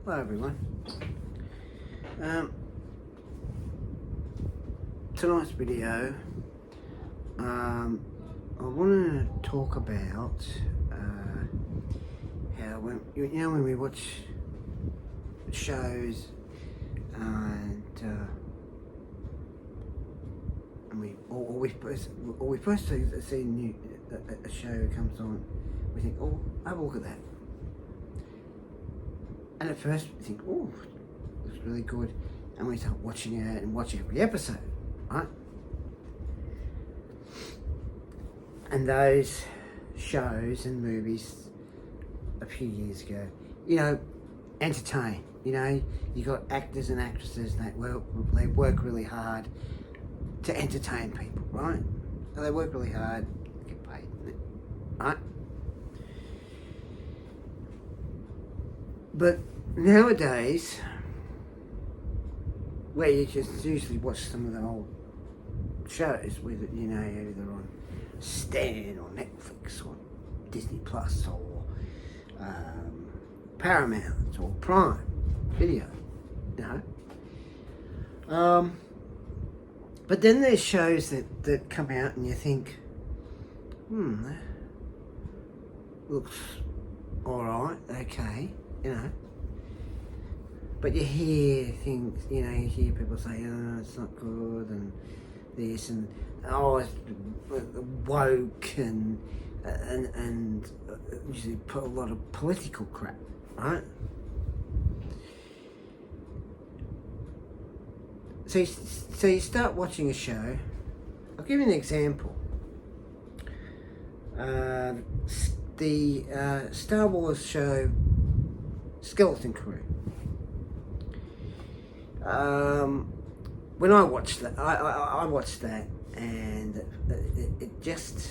Hello everyone. Tonight's video, I want to talk about how when we watch shows and we first see a show comes on, we think, oh, have a look at that. And at first we think, oh, it was really good. And we start watching it and watch every episode, right? And those shows and movies a few years ago, entertain. You got actors and actresses that they work really hard to entertain people, right? So they work really hard, get paid, right? But nowadays, where you just usually watch some of the old shows, with either on Stan or Netflix or Disney Plus or Paramount or Prime Video, But then there's shows that come out and you think, that looks alright, okay, But you hear things, you hear people say, oh, it's not good, and this, and oh, it's woke, and usually put a lot of political crap, right? So you start watching a show. I'll give you an example. The Star Wars show Skeleton Crew. When I watched that, I watched that, and it just,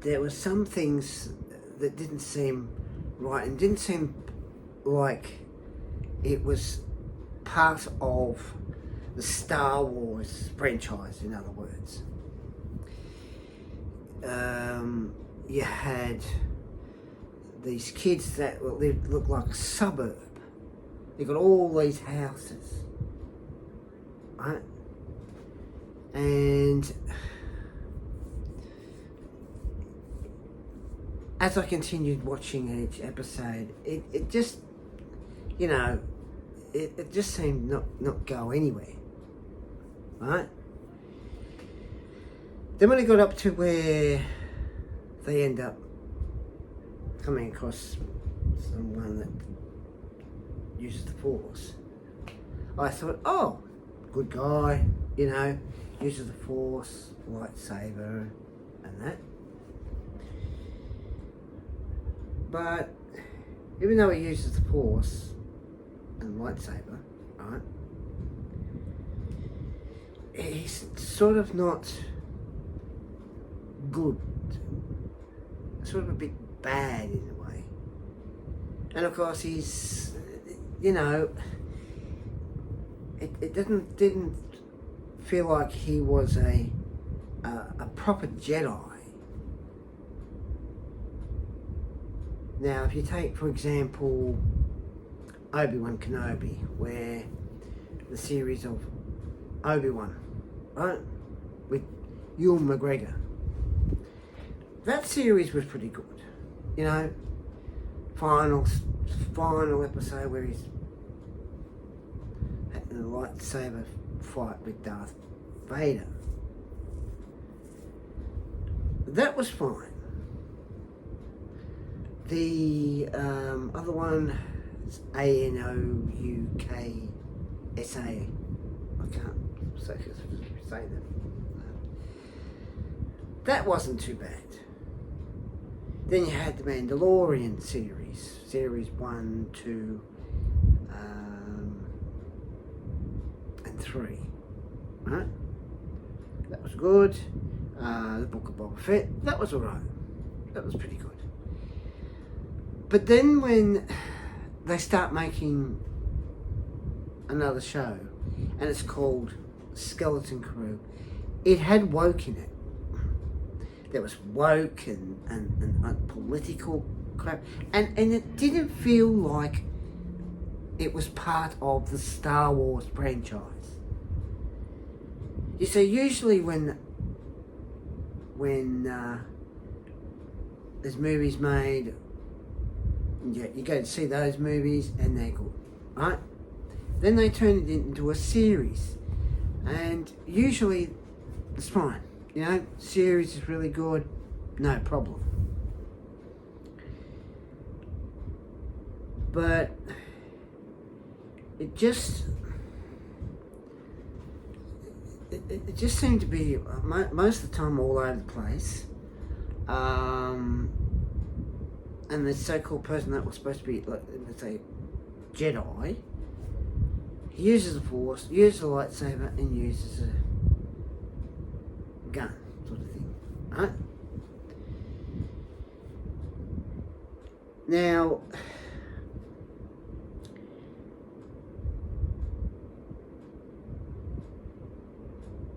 there were some things that didn't seem right, and didn't seem like it was part of the Star Wars franchise, in other words. You had these kids that looked like a suburb. They got all these houses, right? And as I continued watching each episode, it just, it just seemed not go anywhere, right? Then when it got up to where they end up coming across someone that uses the Force, I thought, oh, good guy, uses the Force, lightsaber, and that. But even though he uses the Force and lightsaber, right, he's sort of not good, sort of a bit bad in a way. And of course he's, it didn't feel like he was a proper Jedi. Now, if you take, for example, Obi-Wan Kenobi, where the series of Obi-Wan, right, with Ewan McGregor, that series was pretty good. Final episode where he's in a lightsaber fight with Darth Vader. That was fine. The other one is ANOUKSA. I can't say that. That wasn't too bad. Then you had the Mandalorian series 1, 2, and 3, right? That was good. The Book of Boba Fett, that was alright. That was pretty good. But then when they start making another show, and it's called Skeleton Crew, it had woke in it. There was woke and political crap. And it didn't feel like it was part of the Star Wars franchise. You see, usually when there's movies made, you go to see those movies and they're good, right? Then they turn it into a series, and usually it's fine. You know, series is really good, no problem. But it just seemed to be most of the time all over the place. And the so-called person that was supposed to be, like, let's say, Jedi, he uses the Force, uses a lightsaber, and uses a gun, sort of thing, right? Now,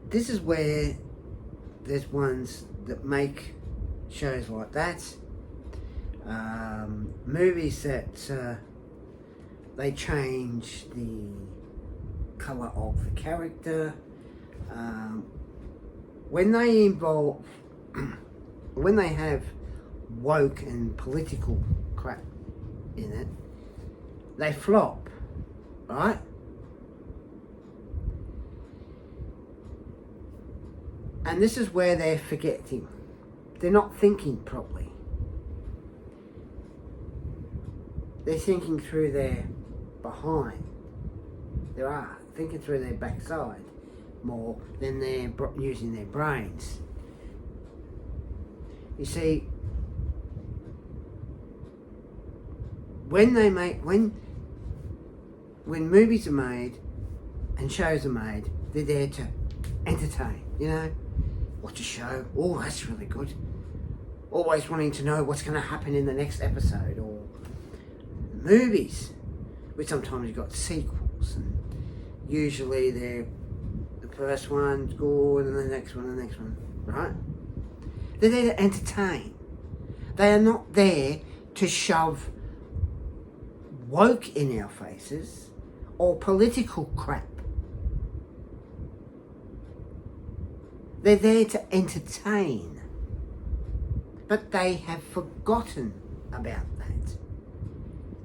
this is where there's ones that make shows like that, movies that they change the colour of the character, when they involve, when they have woke and political crap in it, they flop, right? And this is where they're forgetting. They're not thinking properly. They're thinking through their behind. They are thinking through their backside more than they're using their brains. You see, when movies are made and shows are made, they're there to entertain, you know? Watch a show, oh, that's really good. Always wanting to know what's going to happen in the next episode. Or movies, which sometimes you've got sequels, and usually the first one's good and the next one, right? They're there to entertain. They are not there to shove woke in our faces or political crap. They're there to entertain. But they have forgotten about that.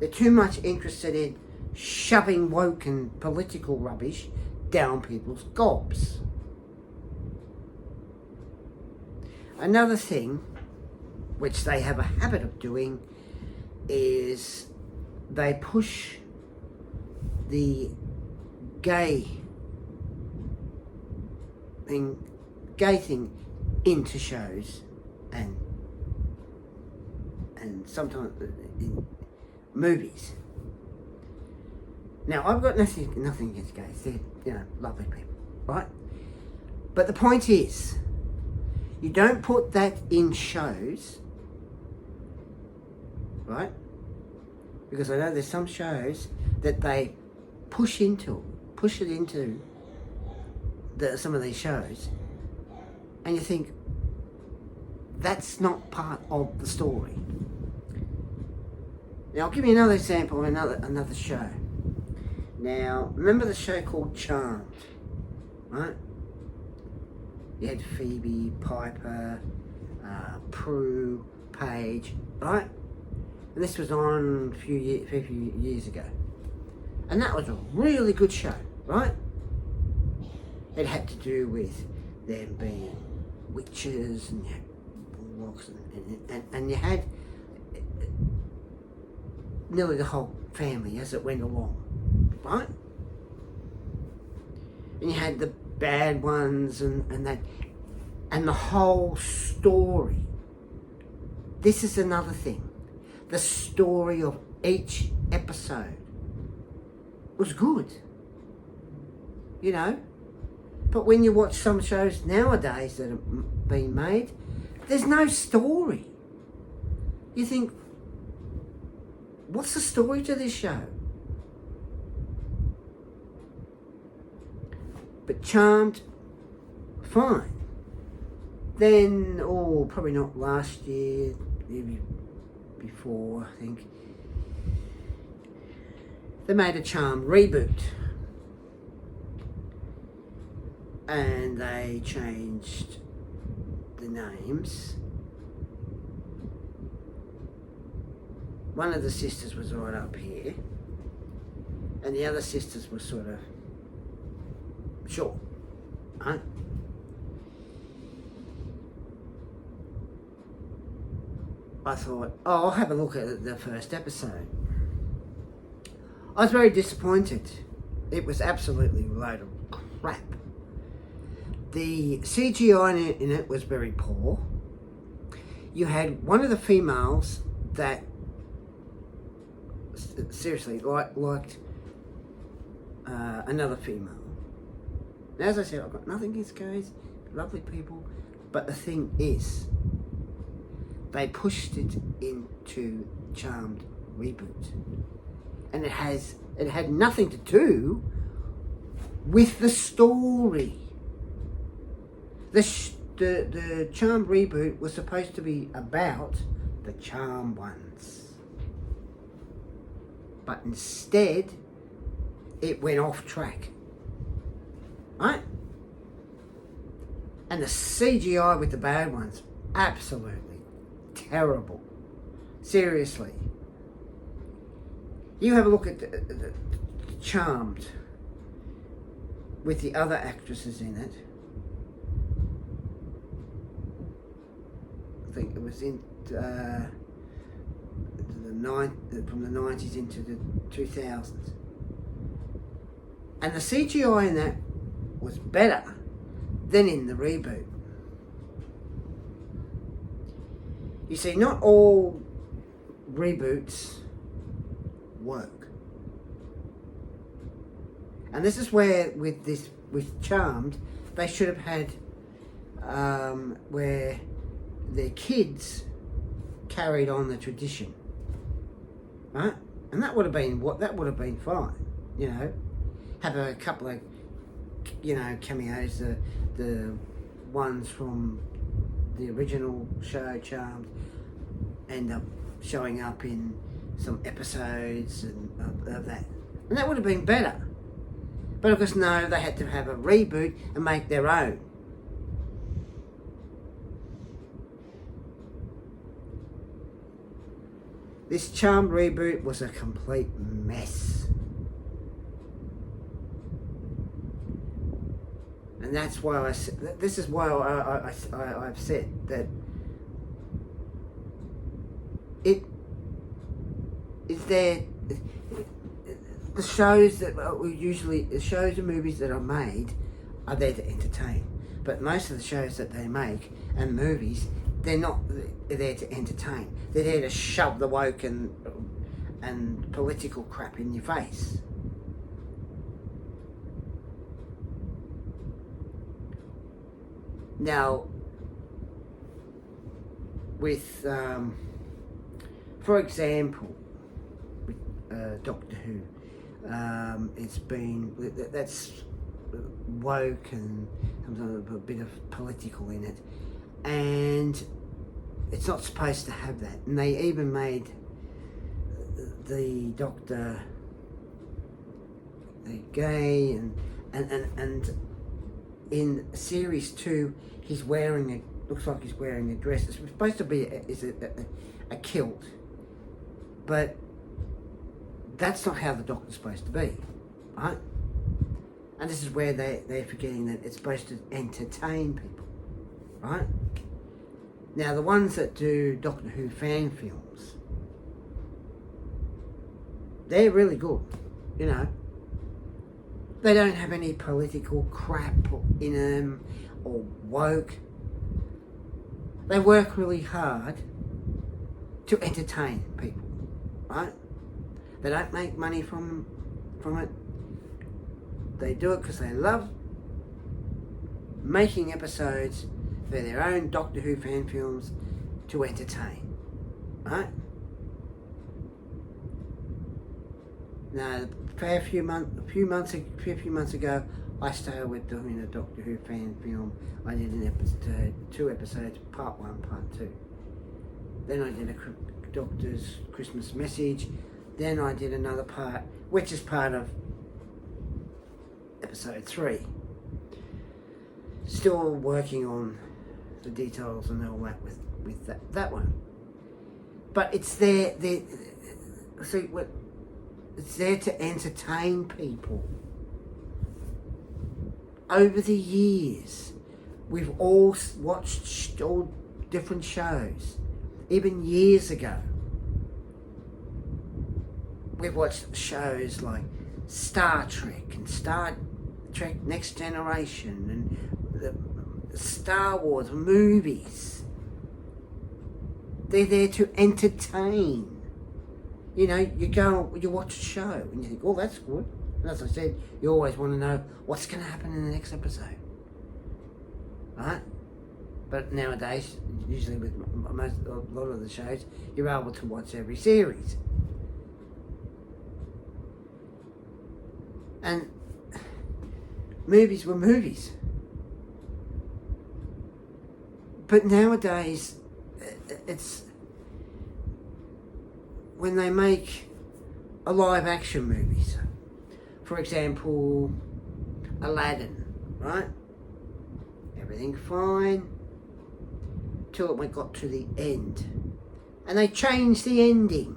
They're too much interested in shoving woke and political rubbish down people's gobs. Another thing which they have a habit of doing is they push the gay thing into shows and sometimes in movies. Now, I've got nothing against gays. They're, you know, lovely people, right? But the point is, you don't put that in shows, right? Because I know there's some shows that they push it into some of these shows, and you think that's not part of the story. Now, I'll give you another example of another show. Now, remember the show called Charmed, right? You had Phoebe, Piper, Prue, Paige, right? And this was on a few years ago. And that was a really good show, right? It had to do with them being witches, and you had warlocks, and you had nearly the whole family as it went along, right? And you had the bad ones and that, and the whole story. This is another thing. The story of each episode was good, you know? But when you watch some shows nowadays that are being made, there's no story. You think, what's the story to this show? But Charmed, fine. Then, probably not last year, maybe before, I think. They made a Charmed reboot. And they changed the names. One of the sisters was right up here, and the other sisters were sort of short, right? I thought, oh, I'll have a look at the first episode. I was very disappointed. It was absolutely a load of crap. The CGI in it was very poor. You had one of the females that seriously liked another female. And as I said, I've got nothing against gays, lovely people, but the thing is, they pushed it into Charmed reboot, and it had nothing to do with the story. The Charmed reboot was supposed to be about the Charmed ones, but instead it went off track, right? And the CGI with the bad ones, absolutely terrible. Seriously, you have a look at the Charmed with the other actresses in it. I think it was in from the 90s into the 2000s, and the CGI in that was better than in the reboot. You see, not all reboots work, and this is where with Charmed they should have had where their kids carried on the tradition, right? And that would have been fine, you know. Have a couple of, you know, cameos, the ones from the original show Charmed end up showing up in some episodes and of that, and that would have been better. But of course, no, they had to have a reboot and make their own. This Charmed reboot was a complete mess. And that's why this is why I've said that it is there. The shows that the shows and movies that are made are there to entertain. But most of the shows that they make and movies, they're not there to entertain. They're there to shove the woke and political crap in your face. Now, with, for example, with Doctor Who, it's been, that's woke and sometimes a bit of political in it, and it's not supposed to have that. And they even made the Doctor gay, and in series 2 he's wearing looks like he's wearing a dress. It's supposed to be a kilt, but that's not how the Doctor's supposed to be, right? And this is where they're forgetting that it's supposed to entertain people, right? Now, the ones that do Doctor Who fan films, they're really good, you know. They don't have any political crap in them or woke. They work really hard to entertain people, right? They don't make money from it. They do it because they love making episodes for their own Doctor Who fan films to entertain, right? Now, a few months ago, I started with doing a Doctor Who fan film. I did 2 episodes, part 1, part 2. Then I did Doctor's Christmas Message. Then I did another part, which is part of episode 3. Still working on the details and all that with that one. But it's there. See, it's there to entertain people. Over the years, we've all watched all different shows. Even years ago, we've watched shows like Star Trek and Star Trek Next Generation and the Star Wars movies. They're there to entertain. You know, you watch a show and you think, oh, that's good. And as I said, you always want to know what's going to happen in the next episode. Right? But nowadays, usually with a lot of the shows, you're able to watch every series. And movies were movies. But nowadays, it's when they make a live action movies. For example, Aladdin, right? Everything fine till it got to the end. And they changed the ending.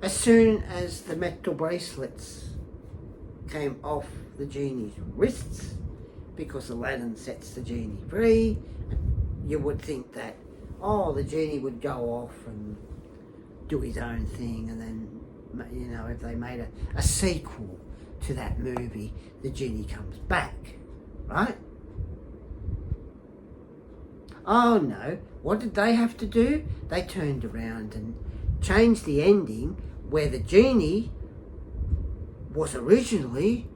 As soon as the metal bracelets came off the genie's wrists, because Aladdin sets the genie free, you would think that, the genie would go off and do his own thing, and then, you know, if they made a sequel to that movie, the genie comes back, right? Oh no, what did they have to do? They turned around and changed the ending where the genie was originally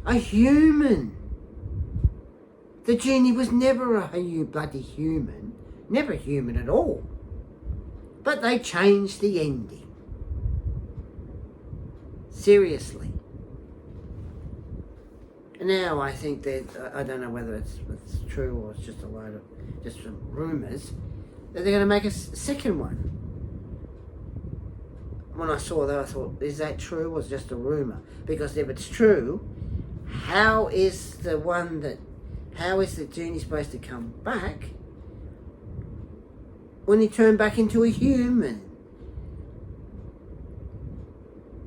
a human. The genie was never a bloody human, never human at all. But they changed the ending. Seriously. And now I think that, I don't know whether it's true or it's just a load of just some rumours, that they're going to make a second one. When I saw that, I thought, is that true or is it just a rumour? Because if it's true, how is the genie supposed to come back when he turned back into a human?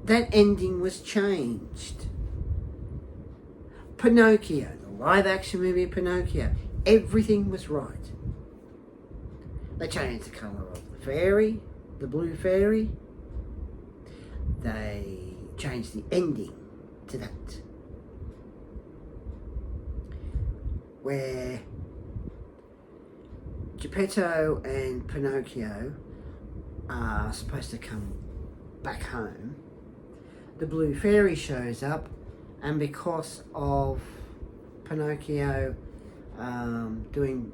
That ending was changed. Pinocchio, the live action movie Pinocchio, everything was right. They changed the colour of the fairy, the blue fairy. They changed the ending to that, where Geppetto and Pinocchio are supposed to come back home. The blue fairy shows up, and because of Pinocchio doing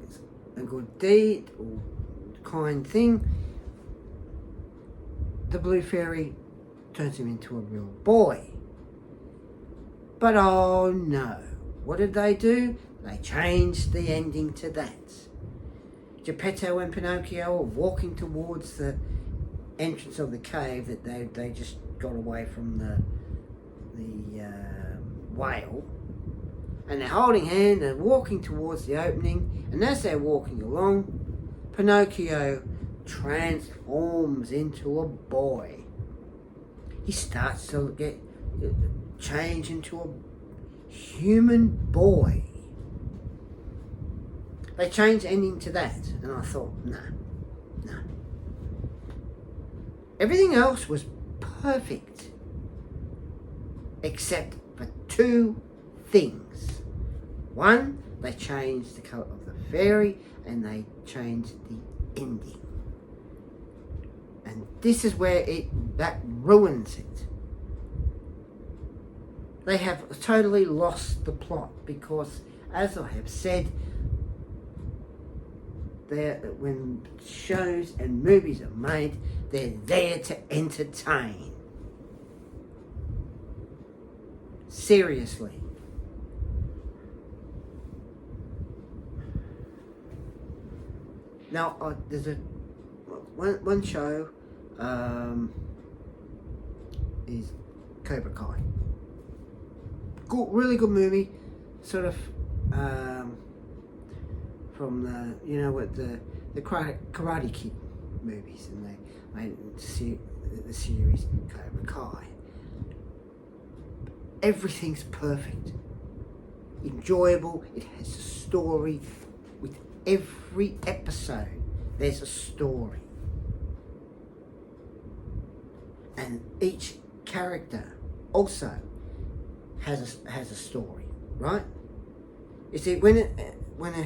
a good deed or kind thing, the blue fairy turns him into a real boy. But oh no, what did they do? They changed the ending to that. Geppetto and Pinocchio are walking towards the entrance of the cave that they just got away from the whale, and they're holding hands and walking towards the opening, and as they're walking along, Pinocchio transforms into a boy. He starts to change into a human boy. They changed the ending to that, and I thought, nah. Everything else was perfect, except for 2 things. One, they changed the colour of the fairy, and they changed the ending. And this is where that ruins it. They have totally lost the plot, because, as I have said, when shows and movies are made, they're there to entertain. Seriously. Now, there's one show is Cobra Kai. Good, really good movie. Sort of from the Karate Kid movies, and they made the series Cobra Kai. Everything's perfect, enjoyable. It has a story. With every episode, there's a story, and each character also has a story, right? You see, when it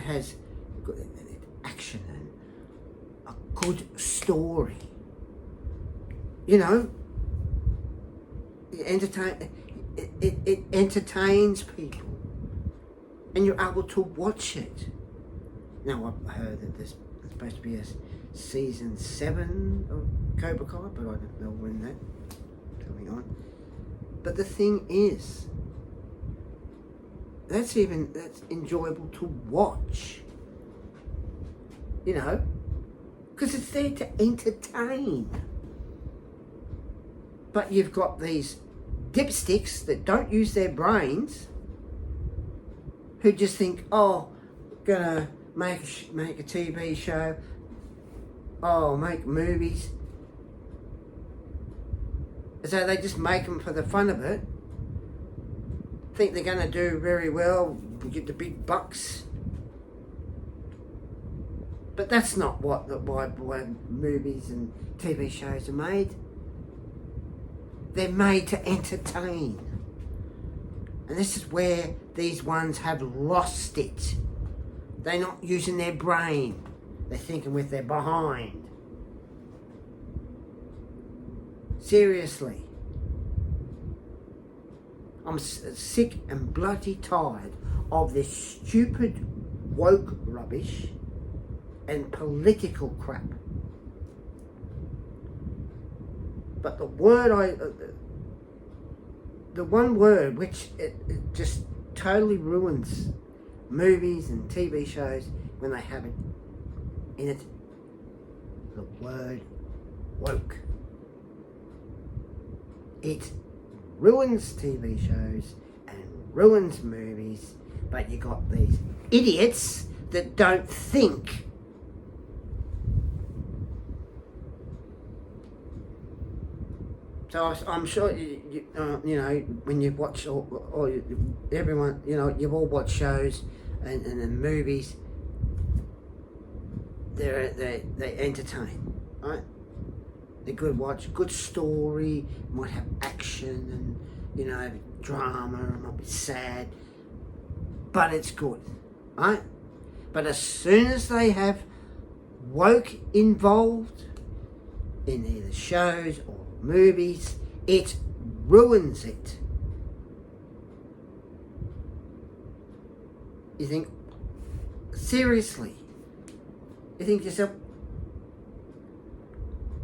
has good action and a good story, it entertains people, and you're able to watch it. Now, I heard that there's supposed to be a season 7 of Cobra Kai, but I don't know when that's coming on. But the thing is, that's enjoyable to watch. Because it's there to entertain. But you've got these dipsticks that don't use their brains, who just think, oh, gonna make a TV show, oh, make movies. So they just make them for the fun of it. Think they're gonna do very well, get the big bucks. But that's not why movies and TV shows are made. They're made to entertain. And this is where these ones have lost it. They're not using their brain. They're thinking with their behind. Seriously. I'm sick and bloody tired of this stupid woke rubbish and political crap. But the one word which it just totally ruins movies and TV shows when they have it in it, the word woke. It ruins TV shows and ruins movies, but you got these idiots that don't think. So I'm sure when you watch everyone, you've all watched shows and movies. They entertain, right? They're good watch, good story, might have action and drama, it might be sad, but it's good, right? But as soon as they have woke involved in either shows or movies, it ruins it. You think, seriously, you think to yourself,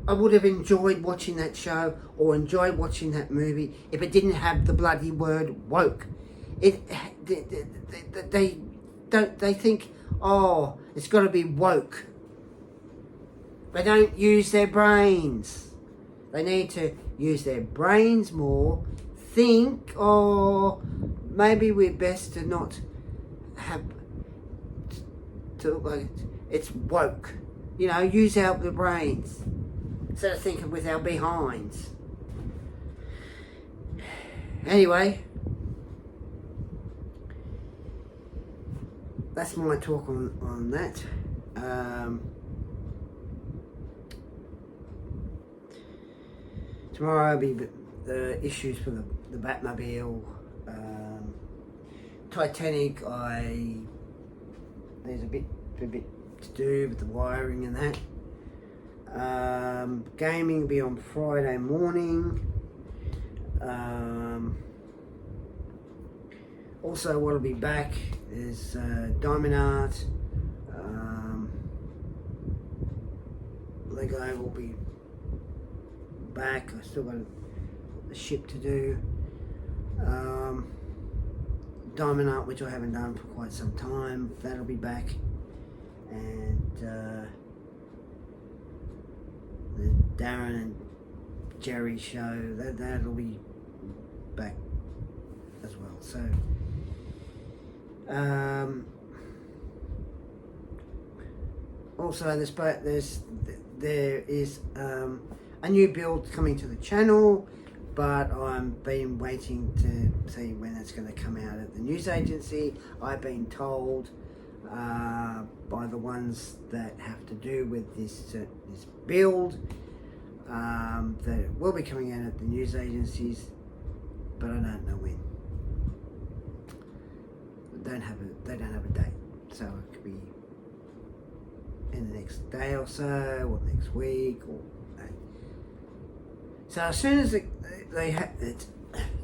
I would have enjoyed watching that show or enjoyed watching that movie if it didn't have the bloody word woke. They think, oh, it's got to be woke. They don't use their brains. They need to use their brains more, think, or maybe we're best to not have to look like it's woke. Use the brains instead of thinking with our behinds. Anyway, that's my talk on that. Tomorrow will be the issues for the Batmobile. Titanic, there's a bit to do with the wiring and that. Gaming will be on Friday morning. Also, what will be back is Diamond Art. Lego will be back. I still got the ship to do. Diamond Art, which I haven't done for quite some time, that'll be back. And Darren and Jerry's show, that'll be back as well. So also there is a new build coming to the channel, but I've been waiting to see when it's going to come out at the news agency. I've been told by the ones that have to do with this build that it will be coming out at the news agencies, but I don't know when. They don't have a date, so it could be in the next day or so, or next week, or no. So as soon as they have it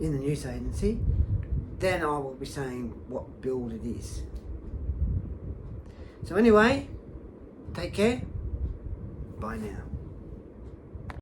in the news agency, then I will be saying what build it is. So anyway, take care. Bye now.